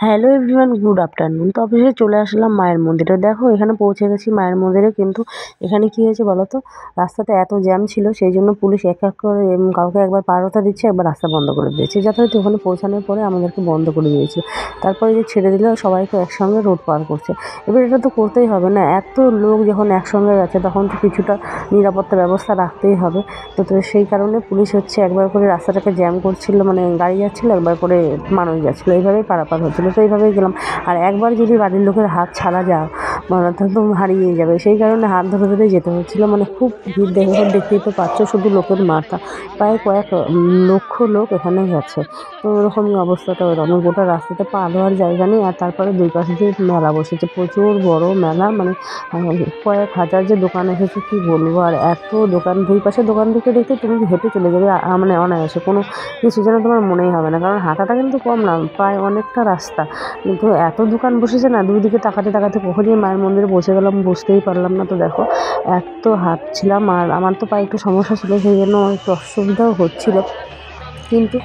Hello everyone, good afternoon. তো অফিসে চলে আসলাম মায়ের মন্দিরে। দেখো এখানে পৌঁছে গেছি মায়ের মন্দিরে, কিন্তু এখানে কি হয়েছে বলো তো, রাস্তাতে এত জ্যাম ছিল, সেই জন্য পুলিশ এক এক করে কাউকে একবার পার দিচ্ছে, একবার রাস্তা বন্ধ করে দিয়েছে। যথারীতি ওখানে পৌঁছানোর পরে আমাদেরকে বন্ধ করে দিয়েছিল। তারপরে যে ছেড়ে দিল, সবাইকে একসঙ্গে রোড পার করছে। এবার এটা তো করতেই হবে না, এত লোক যখন একসঙ্গে গেছে তখন তো কিছুটা নিরাপত্তা ব্যবস্থা রাখতেই হবে। তো সেই কারণে পুলিশ হচ্ছে একবার করে রাস্তাটাকে জ্যাম করছিল, মানে গাড়ি যাচ্ছিলো, একবার করে মানুষ যাচ্ছিলো, এইভাবেই পারাপার হচ্ছিলো। তো এইভাবেই গেলাম। আর একবার যদি বাড়ির লোকের হাত ছাড়া যাও, মানে তো হারিয়ে যাবে, সেই কারণে হাত ধরে ধরে যেতে হচ্ছিলো। মানে খুব ভিড়, দেখতেই তো পাচ্ছ, শুধু লোকের মাথা, প্রায় কয়েক লক্ষ লোক এখানে গেছে। তো ওরকমই অবস্থাটা ওরকম, গোটা রাস্তাতে পা দেওয়ার জায়গা নেই। আর তারপরে দুই পাশে যে মেলা বসেছে, প্রচুর বড় মেলা, মানে কয়েক হাজার যে দোকান এসেছে কি বলবো। আর এত দোকান, দুই পাশে দোকান দেখতে দেখতে তুমি হেঁটে চলে যাবে, মানে অনায়াসে, কোনো কিছু যেন তোমার মনেই হবে না। কারণ হাঁটাটা কিন্তু কম না, প্রায় অনেকটা রাস্তা, কিন্তু এত দোকান বসেছে না, দুই দিকে তাকাতে তাকাতে কখন যে মায়ের মন্দিরে পৌঁছে গেলাম বুঝতেই পারলাম না। তো দেখো এত হাঁটছিলাম, আর আমার তো পায়ে একটু সমস্যা ছিল, সেই জন্য একটু অসুবিধাও হচ্ছিলো। কিন্তু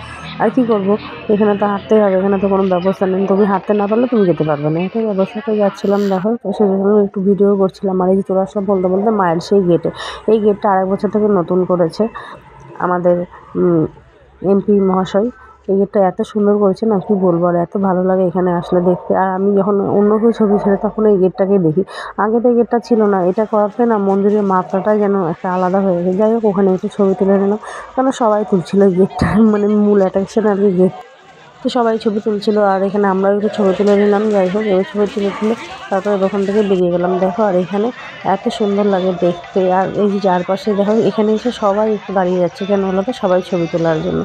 আর কি করব, এখানে তো হাঁটতেই হবে, এখানে তো কোনো ব্যবস্থা নেই। তুমি হাঁটতে না পারলে তুমি যেতে পারবে না, এটাই ব্যবস্থাতে যাচ্ছিলাম। দেখো তো সেই জন্য একটু ভিডিও করছিলাম। আর এই যে চলে আসলাম বলতে বলতে মায়ের সেই গেটে। এই গেটটা আরেক বছর থেকে নতুন করেছে আমাদের এমপি মহাশয়। এই গেটটা এত সুন্দর করেছে না, কি বলবো। আর এত ভালো লাগে এখানে আসলে দেখতে। আর আমি যখন অন্য কেউ ছবি ছেড়ে তখন এই গেটটাকে দেখি। আগে তো এই গেটটা ছিল না, এটা করাতে না মন্দিরের মাত্রাটাই যেন একটা আলাদা হয়ে গেছে। যাই হোক, ওখানে একটু ছবি তুলে নিলাম, কারণ সবাই তুলছিল গেটটা, মানে মূল অ্যাট্রাকশন আর কি গেট। তো সবাই ছবি তুলছিল, আর এখানে আমরাও একটু ছবি তুলে নিলাম। যাই হোক, এবার ছবি তুলে তারপরে ওখান থেকে বেরিয়ে গেলাম। দেখো আর এখানে এত সুন্দর লাগে দেখতে। আর এই যে চারপাশে দেখো, এখানে এসে সবাই একটু দাঁড়িয়ে যাচ্ছে, কেন বলো তো, সবাই ছবি তোলার জন্য।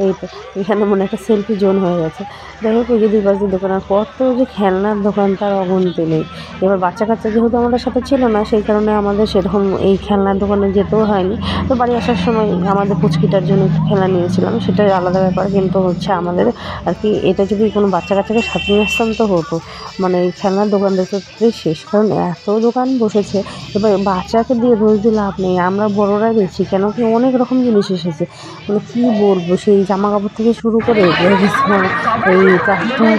এই তো এখানে মনে একটা সেলফি জোন হয়ে গেছে। যাই হোক, এই যে দুই পাশে দোকান, আর কত যে খেলনার দোকান তার অগুনতি নেই। এবার বাচ্চা কাচ্চা যেহেতু আমাদের সাথে ছিল না, সেই কারণে আমাদের সেরকম এই খেলনার দোকানে যেতেও হয়নি। তো বাড়ি আসার সময় আমাদের পুচকিটার জন্য একটু খেলনা নিয়েছিলাম, সেটা আলাদা ব্যাপার। কিন্তু হচ্ছে আমাদের আর কি, এটা যদি কোনো বাচ্চা কাচ্চাকে সাথে নিয়ে আসতাম তো হতো, মানে এই খেলনার দোকান দেখতে শেষ, কারণ এত দোকান বসেছে। এবার বাচ্চাকে দিয়ে রোজ দিয়ে লাভ নেই, আমরা বড়রাই দেখছি, কেন কি অনেক রকম জিনিস এসেছে, মানে কী বলবো, সেই জামা কাপড় থেকে শুরু করে এই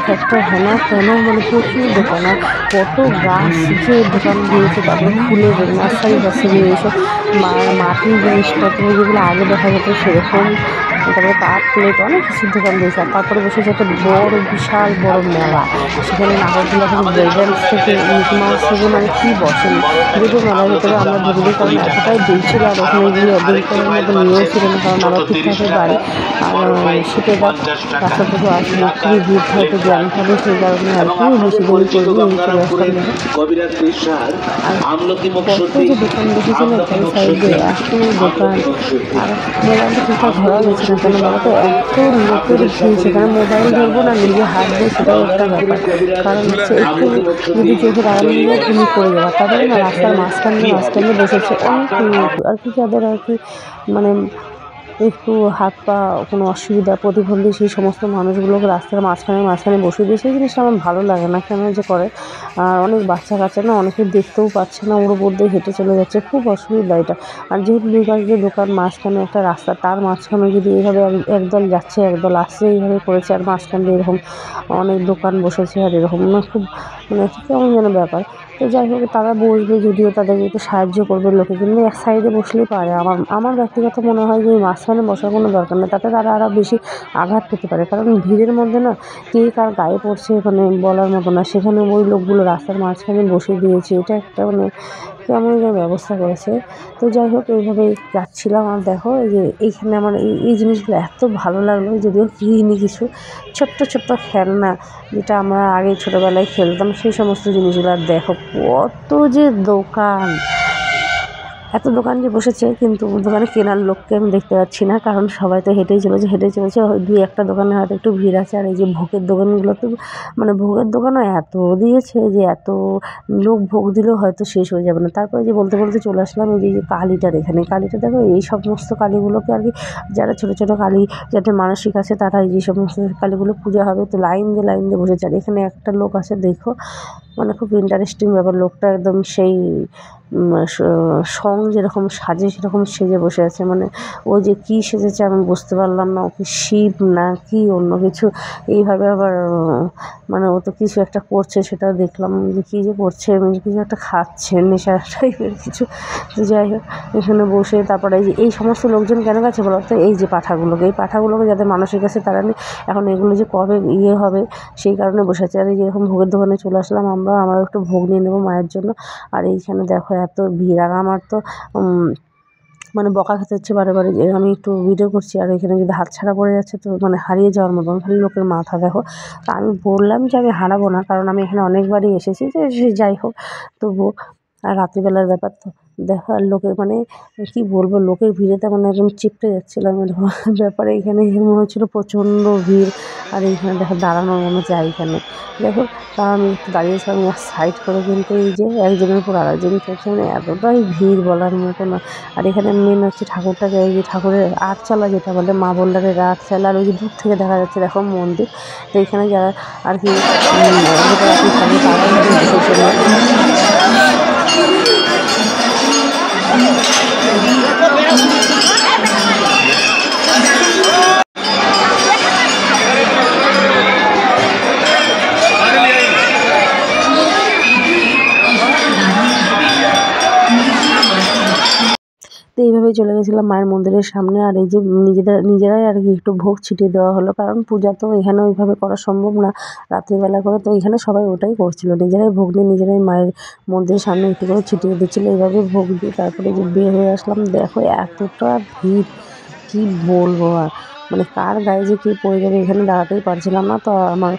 ট্রাক্টর হেনা তেনা, মানে প্রচুর দোকান। আর কত গাছ যে দোকান দিয়েছে, তারপরে ফুলের নার্সারি এইসব মাটির জিনিসপত্র যেগুলো আগে দেখা যেত সেরকম, তারপরে কাপ প্লেট, অনেক কিছুর দোকান দিয়েছে। আর তারপরে বসেছে একটা বড় বিশাল বড় মেলা, সেখানে নাগরদোলা থেকে ব্রেকড্যান্স থেকে মিকি মাউস থেকে, মানে কী বসেন। যদিও মেলার ভিতরে আমরা ঢুকলি, কারণ এতটাই ভিড় ছিল, আর ওখানে গিয়ে ভিড় করার মতো নিয়েও ছিল না, কারণ আমার ঠিকঠাকই বাড়ি। আর শীতে রাস্তা থেকে আসলে খুবই ভিড় হয়তো জ্যাম থাকে, সেই কারণে আর কি বেশি দেরি করিনি, এই চলে আসলাম। আর কত যে দোকান বসেছে না চারি সাইডে, এত দোকান। আর মোবাইলটা ঠিকঠাক ধরা গেছে না, কেন বলো তো, এত লোকের ভিড়, সেখানে মোবাইল ধরবো না নিজে হাত দিয়ে, সেটাও একটা ব্যাপার। কারণ হচ্ছে একটু যদি চোখে আড়ালে নিয়ে তুমি পড়ে যাবা। তারপরে না রাস্তার মাঝখানে বসেছে অনেক লোক আর কি, যাদের আর কি মানে একটু হাত পা কোনো অসুবিধা, প্রতিবন্ধী, সেই সমস্ত মানুষগুলোকে রাস্তার মাঝখানে বসিয়ে দিয়ে, সেই জিনিসটা আমার ভালো লাগে না, কেন যে করে। আর অনেক বাচ্চা কাচ্চা না, অনেকে দেখতেও পাচ্ছে না, ওর উপর দিয়ে হেঁটে চলে যাচ্ছে, খুব অসুবিধা এটা। আর যেহেতু দুই পাশে যে দোকান, মাঝখানে একটা রাস্তা, তার মাঝখানে যদি এইভাবে একদল যাচ্ছে একদল আসছে, এইভাবে করেছে, আর মাঝখান দিয়ে এরকম অনেক দোকান বসেছে, আর এরকম না, খুব মানে কেমন যেন ব্যাপার। তো যাই হোক, তারা বসবে, যদিও তাদেরকে একটু সাহায্য করবে লোকে, কিন্তু এক সাইডে বসলেই পারে। আমার ব্যক্তিগত মনে হয় যে মাঝখানে বসার কোনো দরকার নেই, তাতে তারা আরও বেশি আঘাত পেতে পারে। কারণ ভিড়ের মধ্যে না কে কার গায়ে পড়ছে এখানে বলার মতো না, সেখানে ওই লোকগুলো রাস্তার মাঝখানে বসিয়ে দিয়েছে, এটা একটা মানে কেমন যেন ব্যবস্থা করেছে। তো যাই হোক, এইভাবেই যাচ্ছিলাম। আর দেখো এই যে এইখানে আমার এই জিনিসগুলো এত ভালো লাগলো, যদিও কিনি কিছু ছোট্ট খেলনা, যেটা আমরা আগে ছোটোবেলায় খেলতাম, সেই সমস্ত জিনিসগুলো। আর দেখো কত যে দোকান, এত দোকান যে বসেছে, কিন্তু দোকানে কেনার লোককে আমি দেখতে পাচ্ছি না, কারণ সবাই তো হেঁটেই চলেছে। দুই একটা দোকানে হয়তো একটু ভিড় আছে। আর এই যে ভোগের দোকানগুলোতে, মানে ভোগের দোকানও এত দিয়েছে যে এত লোক ভোগ দিলেও হয়তো শেষ হয়ে যাবে না। তারপরে যে বলতে বলতে চলে আসলাম এই যে কালীটার এখানে। কালীটা দেখো, এই সমস্ত কালীগুলোকে আর কি, যারা ছোটো কালী যাদের মানসিক আছে, তারা এই যে সমস্ত কালীগুলো পূজা হবে, তো লাইন দিয়ে বসেছে। আর এখানে একটা লোক আছে দেখো, মানে খুব ইন্টারেস্টিং ব্যাপার। লোকটা একদম সেই সং যেরকম সাজে সেরকম সেজে বসে আছে। মানে ও যে কী সেজেছে আমি বুঝতে পারলাম না, ও কি শিব না কি অন্য কিছু। এইভাবে আবার মানে ও তো কিছু একটা করছে, সেটাও দেখলাম যে কী যে করছে, কিছু একটা খাচ্ছে নেশা টাইপের কিছু। যাই হোক, এখানে বসে তারপরে এই সমস্ত লোকজন কেন গেছে বলো তো? এই যে পাঁঠাগুলোকে যাদের মানসিক আছে তারা এখন এগুলো যে কবে হবে সেই কারণে বসে আছে। আর এই যেরকম ভোগের দোকানে চলে আসলাম আমরা একটু ভোগ নিয়ে নেবো মায়ের জন্য। আর এইখানে দেখো এত ভিড়, আর আমার তো মানে বকা খেতে হচ্ছে বারে বারে যে আমি একটু ভিডিও করছি আর এখানে যদি হাতছাড়া পড়ে যাচ্ছে তো মানে হারিয়ে যাওয়ার মতন খালি লোকের মাথা দেখো। তা আমি বললাম যে আমি হারাবো না, কারণ আমি এখানে অনেকবারই এসেছি, যে যাই হোক তবুও। আর রাত্রিবেলার ব্যাপার তো দেখো, আর লোকের মানে কী বলবো, লোকের ভিড়েতে মানে একদম চিপটে যাচ্ছিলাম এরকম ব্যাপারে। এখানে মনে হচ্ছিলো প্রচণ্ড ভিড়। আর এইখানে দেখো দাঁড়ানোর মনে জায়গা নেই। দেখো তা আমি একটু দাঁড়িয়েছিলাম সাইড করে, কিন্তু এই যে একজনের উপর আরেকজন চলছে, মানে এতটাই ভিড় বলার মতো না। আর এখানে মেন হচ্ছে ঠাকুরটাকে, এই যে ঠাকুরের আটচালা যেটা বলে মা বললারের আটচালা, আর ওই যে দূর থেকে দেখা যাচ্ছে দেখো মন্দির। তো এখানে যারা আর কি যেটা আর কি থাকে তারা কিন্তু এসেছিলো। তো এইভাবেই চলে গেছিলাম মায়ের মন্দিরের সামনে। আর এই যে নিজেরাই আর কি একটু ভোগ ছিটিয়ে দেওয়া হলো, কারণ পূজা তো এখানে ওইভাবে করা সম্ভব না রাত্রিবেলা করে। তো এখানে সবাই ওটাই করছিল, নিজেরাই ভোগ নিয়ে নিজেরাই মায়ের মন্দিরের সামনে একটু করে ছিটিয়ে দিচ্ছিলো। এইভাবে ভোগ দিয়ে তারপরে যে বের হয়ে আসলাম। দেখো এতটা ভিড় কি বলবো আর, মানে কার গায়ে যে কী পড়ে যাবে, এখানে দাঁড়াতেই পারছিলাম না। তো আমার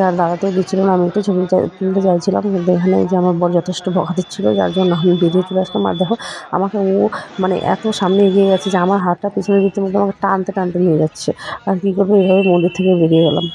আর দাঁড়াতেও দিচ্ছিল না, আমি একটু ছবি তুলতে চাইছিলাম, কিন্তু এখানে যে আমার বর যথেষ্ট বকা দিচ্ছিলো, যার জন্য আমি বেরিয়ে চলে আসলাম। আর দেখো আমাকে ও মানে এত সামনে এগিয়ে গেছে যে আমার হাতটা পিছনে দিতে মতো আমাকে টানতে টানতে নিয়ে যাচ্ছে। আর কী করবো, এইভাবে মন্দির থেকে বেরিয়ে গেলাম।